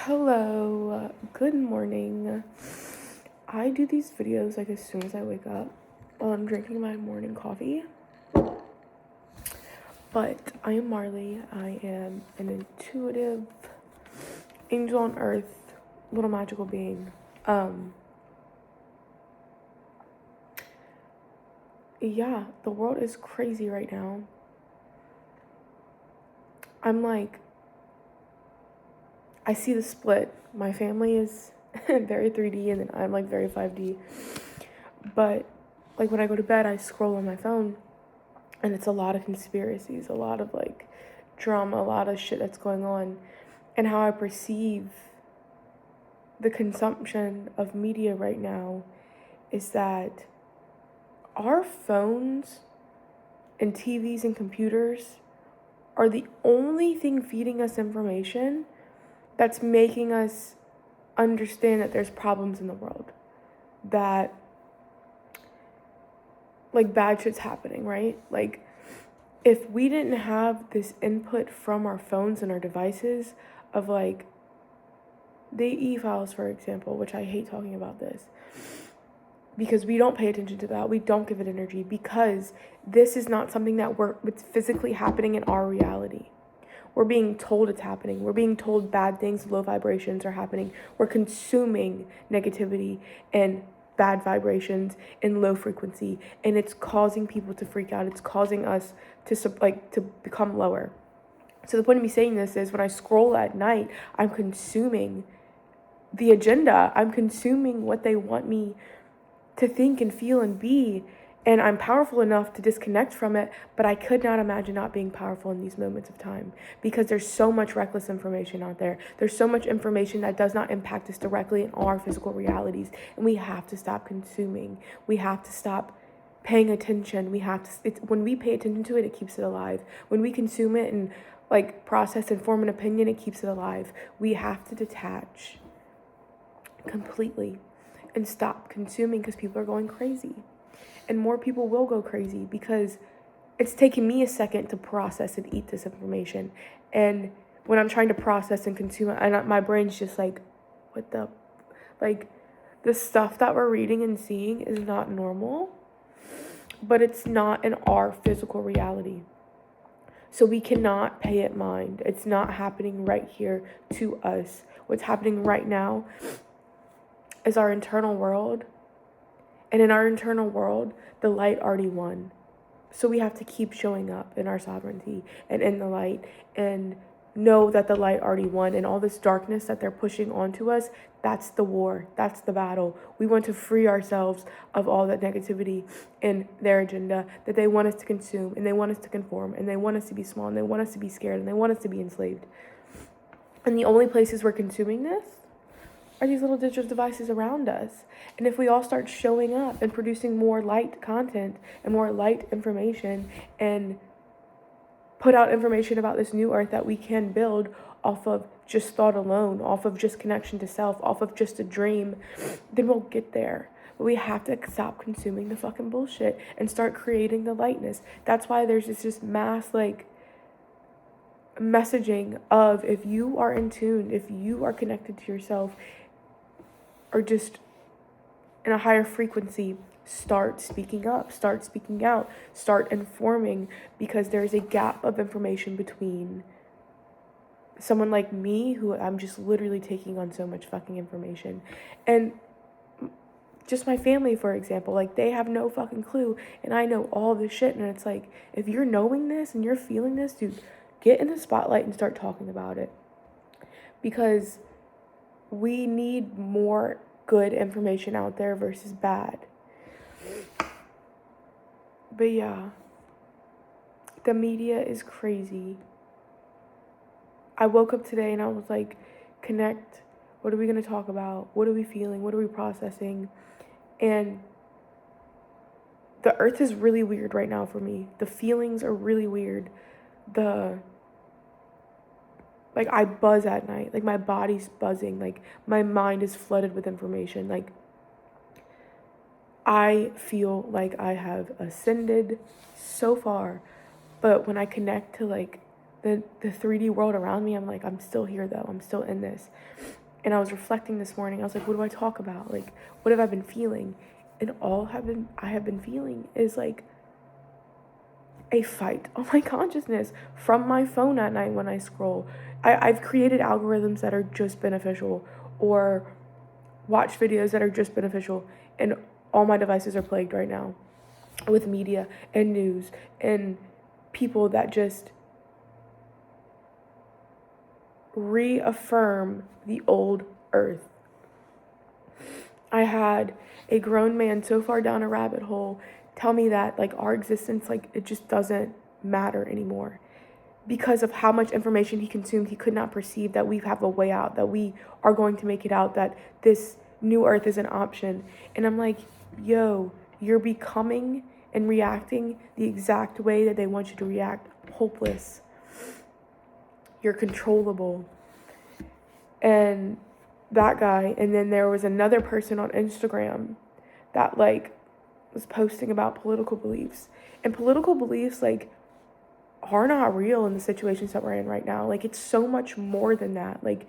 Hello, good morning. I do these videos like as soon as I wake up while I'm drinking my morning coffee. But I am Marley. I am an intuitive angel on earth, little magical being. Yeah, the world is crazy right now. I see the split. My family is very 3D and then I'm like very 5D. But like when I go to bed, I scroll on my phone and it's a lot of conspiracies, a lot of like drama, a lot of shit that's going on. And how I perceive the consumption of media right now is that our phones and TVs and computers are the only thing feeding us information that's making us understand that there's problems in the world, that like bad shit's happening, right? Like if we didn't have this input from our phones and our devices of like the e-files, for example, which I hate talking about this because we don't pay attention to that. We don't give it energy because this is not something that it's physically happening in our reality. We're being told it's happening. We're being told bad things, low vibrations are happening. We're consuming negativity and bad vibrations and low frequency, and it's causing people to freak out. It's causing us to become lower. So the point of me saying this is when I scroll at night, I'm consuming the agenda. I'm consuming what they want me to think and feel and be. And I'm powerful enough to disconnect from it, but I could not imagine not being powerful in these moments of time because there's so much reckless information out there. There's so much information that does not impact us directly in our physical realities. And we have to stop consuming. We have to stop paying attention. When we pay attention to it, it keeps it alive. When we consume it and like process and form an opinion, it keeps it alive. We have to detach completely and stop consuming because people are going crazy. And more people will go crazy because it's taken me a second to process and eat this information. And when I'm trying to process and consume it, and my brain's just like, what the, like, the stuff that we're reading and seeing is not normal, but it's not in our physical reality. So we cannot pay it mind. It's not happening right here to us. What's happening right now is our internal world. And in our internal world, the light already won. So we have to keep showing up in our sovereignty and in the light and know that the light already won. And all this darkness that they're pushing onto us, that's the war. That's the battle. We want to free ourselves of all that negativity in their agenda that they want us to consume and they want us to conform and they want us to be small and they want us to be scared and they want us to be enslaved. And the only places we're consuming this are these little digital devices around us. And if we all start showing up and producing more light content and more light information and put out information about this new earth that we can build off of just thought alone, off of just connection to self, off of just a dream, then we'll get there. But we have to stop consuming the fucking bullshit and start creating the lightness. That's why there's this mass like messaging of if you are in tune, if you are connected to yourself, or just in a higher frequency, start speaking up, start speaking out, start informing, because there's a gap of information between someone like me, who I'm just literally taking on so much fucking information, and just my family, for example, like they have no fucking clue, and I know all this shit, and it's like, if you're knowing this and you're feeling this, dude, get in the spotlight and start talking about it, because we need more good information out there versus bad. But yeah, the media is crazy. I woke up today and I was like, connect. What are we going to talk about? What are we feeling? What are we processing? And the earth is really weird right now for me. The feelings are really weird. Like, I buzz at night. Like, my body's buzzing. Like, my mind is flooded with information. Like, I feel like I have ascended so far. But when I connect to, like, the 3D world around me, I'm like, I'm still here though. I'm still in this. And I was reflecting this morning. I was like, what do I talk about? Like, what have I been feeling? And I have been feeling is like a fight on my consciousness from my phone at night when I scroll. I've created algorithms that are just beneficial, or watch videos that are just beneficial, and all my devices are plagued right now with media and news and people that just reaffirm the old earth. I had a grown man so far down a rabbit hole tell me that like our existence, like it just doesn't matter anymore. Because of how much information he consumed, he could not perceive that we have a way out, that we are going to make it out, that this new earth is an option. And I'm like, yo, you're becoming and reacting the exact way that they want you to react. Hopeless. You're controllable. And that guy, and then there was another person on Instagram that like was posting about political beliefs. And political beliefs like are not real in the situations that we're in right now. Like, it's so much more than that. Like,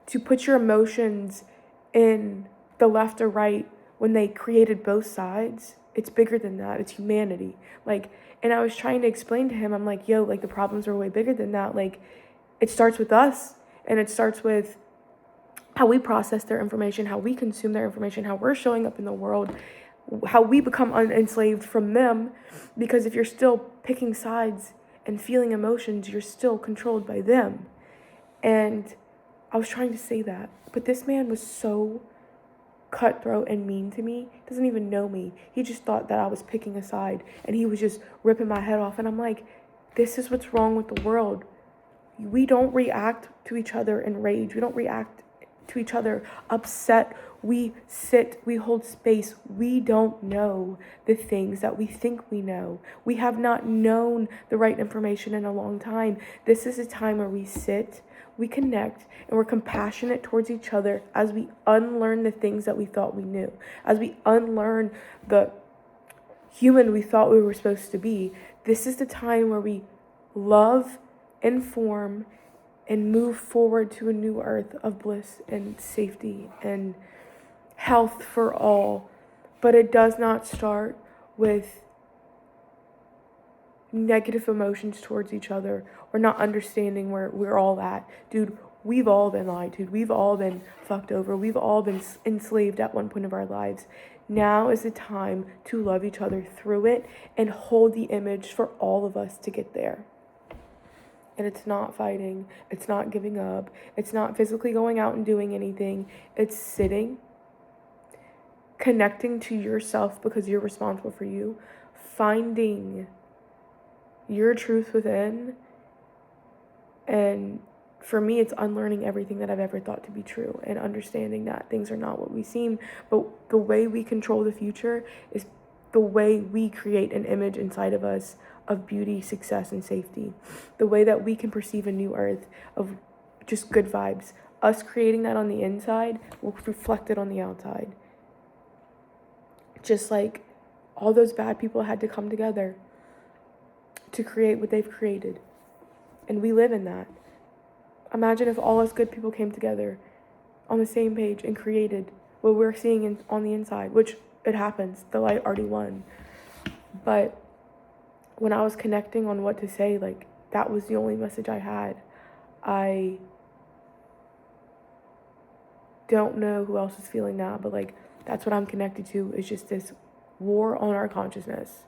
to put your emotions in the left or right when they created both sides, it's bigger than that. It's humanity. Like, and I was trying to explain to him, I'm like, yo, like the problems are way bigger than that. Like, it starts with us, and it starts with how we process their information, how we consume their information, how we're showing up in the world, how we become enslaved from them. Because if you're still picking sides and feeling emotions, you're still controlled by them. And I was trying to say that, but this man was so cutthroat and mean to me. He doesn't even know me. He just thought that I was picking a side, and he was just ripping my head off. And I'm like, this is what's wrong with the world. We don't react to each other in rage. We don't react to each other upset. We sit, we hold space. We don't know the things that we think we know. We have not known the right information in a long time. This is a time where we sit, we connect, and we're compassionate towards each other as we unlearn the things that we thought we knew, as we unlearn the human we thought we were supposed to be. This is the time where we love, inform, and move forward to a new earth of bliss and safety and health for all. But it does not start with negative emotions towards each other or not understanding where we're all at. Dude, we've all been lied to. We've all been fucked over. We've all been enslaved at one point of our lives. Now is the time to love each other through it and hold the image for all of us to get there. And it's not fighting. It's not giving up. It's not physically going out and doing anything. It's sitting, connecting to yourself because you're responsible for you, finding your truth within. And for me, it's unlearning everything that I've ever thought to be true and understanding that things are not what we seem. But the way we control the future is the way we create an image inside of us of beauty, success, and safety. The way that we can perceive a new earth of just good vibes. Us creating that on the inside will reflect it on the outside. Just like all those bad people had to come together to create what they've created. And we live in that. Imagine if all us good people came together on the same page and created what we're seeing on the inside, which it happens. The light already won. But when I was connecting on what to say, like, that was the only message I had. I don't know who else is feeling that, but like, that's what I'm connected to, is just this war on our consciousness.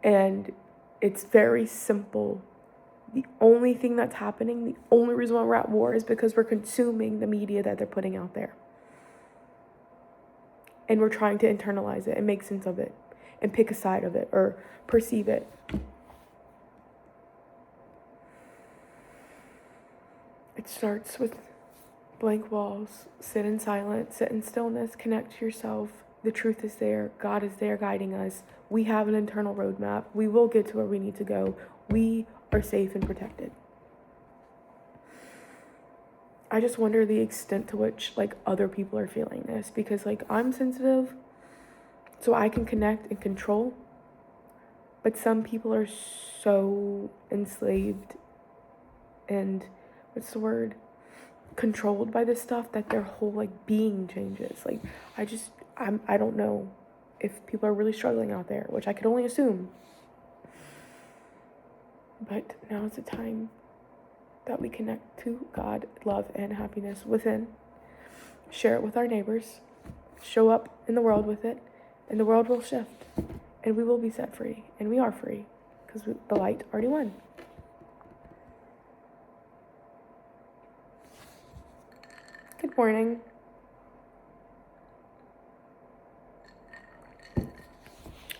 And it's very simple. The only thing that's happening, the only reason why we're at war is because we're consuming the media that they're putting out there. And we're trying to internalize it and make sense of it and pick a side of it or perceive it. It starts with blank walls. Sit in silence, sit in stillness, connect to yourself. The truth is there. God is there guiding us. We have an internal roadmap. We will get to where we need to go. We are safe and protected. I just wonder the extent to which like other people are feeling this, because like I'm sensitive, so I can connect and control. But some people are so enslaved and what's the word, controlled by this stuff, that their whole like being changes. Like I don't know if people are really struggling out there, which I could only assume. But now is the time that we connect to God, love, and happiness within. Share it with our neighbors. Show up in the world with it, and the world will shift, and we will be set free, and we are free, because the light already won. Good morning.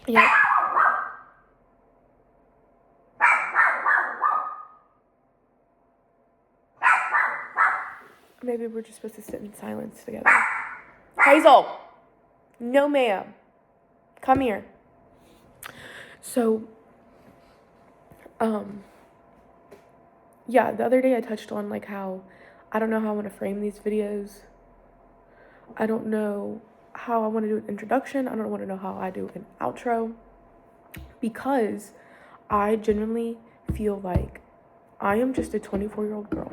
Yep. Maybe we're just supposed to sit in silence together. Hazel! No, ma'am. Come here. So, yeah, the other day I touched on like how I don't know how I want to frame these videos. I don't know how I want to do an introduction. I don't want to know how I do an outro, because I genuinely feel like I am just a 24-year-old girl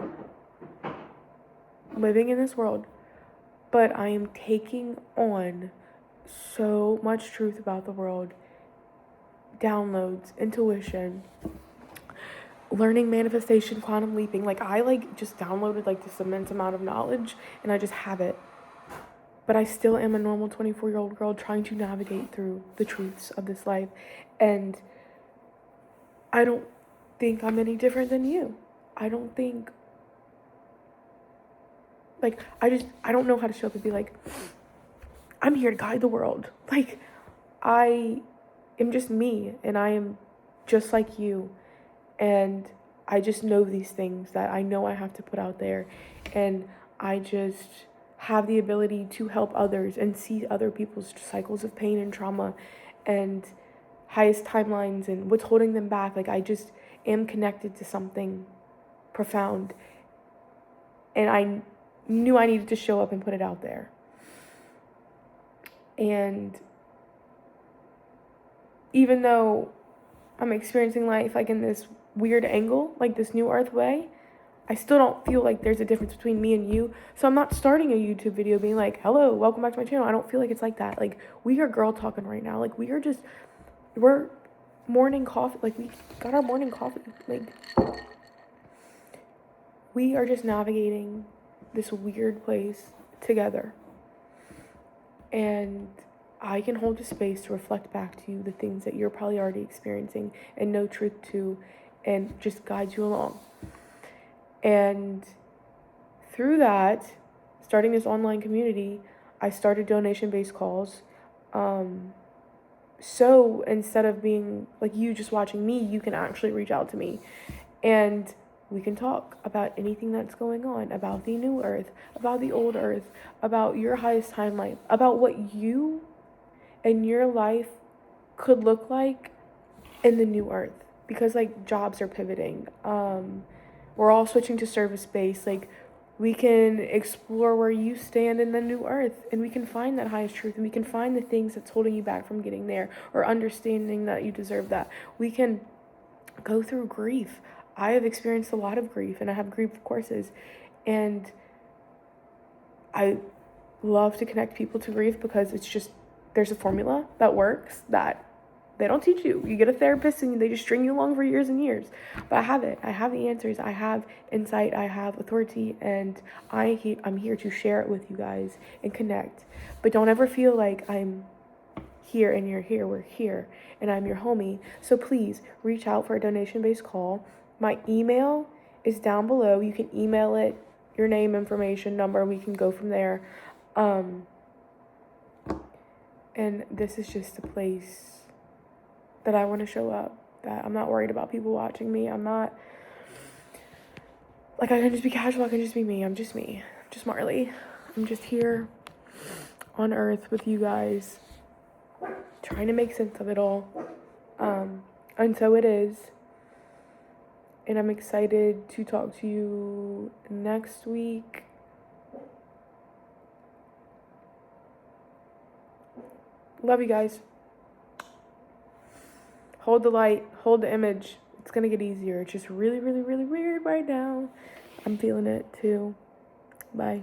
living in this world, but I am taking on so much truth about the world, downloads, intuition, learning manifestation, quantum leaping. Like I like just downloaded like this immense amount of knowledge, and I just have it. But I still am a normal 24-year-old girl trying to navigate through the truths of this life. And I don't think I'm any different than you. I don't think, like, I don't know how to show up and be like, I'm here to guide the world. Like, I am just me, and I am just like you. And I just know these things that I know I have to put out there. And I just have the ability to help others and see other people's cycles of pain and trauma and highest timelines and what's holding them back. Like I just am connected to something profound, and I knew I needed to show up and put it out there. And even though I'm experiencing life like in this weird angle, like this new earth way, I still don't feel like there's a difference between me and you. So I'm not starting a YouTube video being like, hello, welcome back to my channel. I don't feel like it's like that. Like we are girl talking right now. Like we're morning coffee. Like we got our morning coffee. Like we are just navigating this weird place together. And I can hold a space to reflect back to you the things that you're probably already experiencing and know truth to, and just guide you along. And through that, starting this online community, I started donation-based calls. So instead of being like you just watching me, you can actually reach out to me. And we can talk about anything that's going on, about the new earth, about the old earth, about your highest timeline, about what you and your life could look like in the new earth. Because like jobs are pivoting. We're all switching to service-based. Like we can explore where you stand in the new earth, and we can find that highest truth, and we can find the things that's holding you back from getting there or understanding that you deserve that. We can go through grief. I have experienced a lot of grief, and I have grief courses, and I love to connect people to grief because it's just, there's a formula that works that they don't teach you. You get a therapist and they just string you along for years and years. But I have it. I have the answers. I have insight. I have authority. And I'm here to share it with you guys and connect. But don't ever feel like I'm here and you're here. We're here. And I'm your homie. So please reach out for a donation-based call. My email is down below. You can email it, your name, information, number. We can go from there. And this is just a place that I want to show up, that I'm not worried about people watching me. I'm not, like, I can just be casual, I can just be me. I'm just me, just Marley. I'm just here on earth with you guys, trying to make sense of it all. And so it is. And I'm excited to talk to you next week. Love you guys. Hold the light, hold the image. It's gonna get easier. It's just really, really, really weird right now. I'm feeling it too. Bye.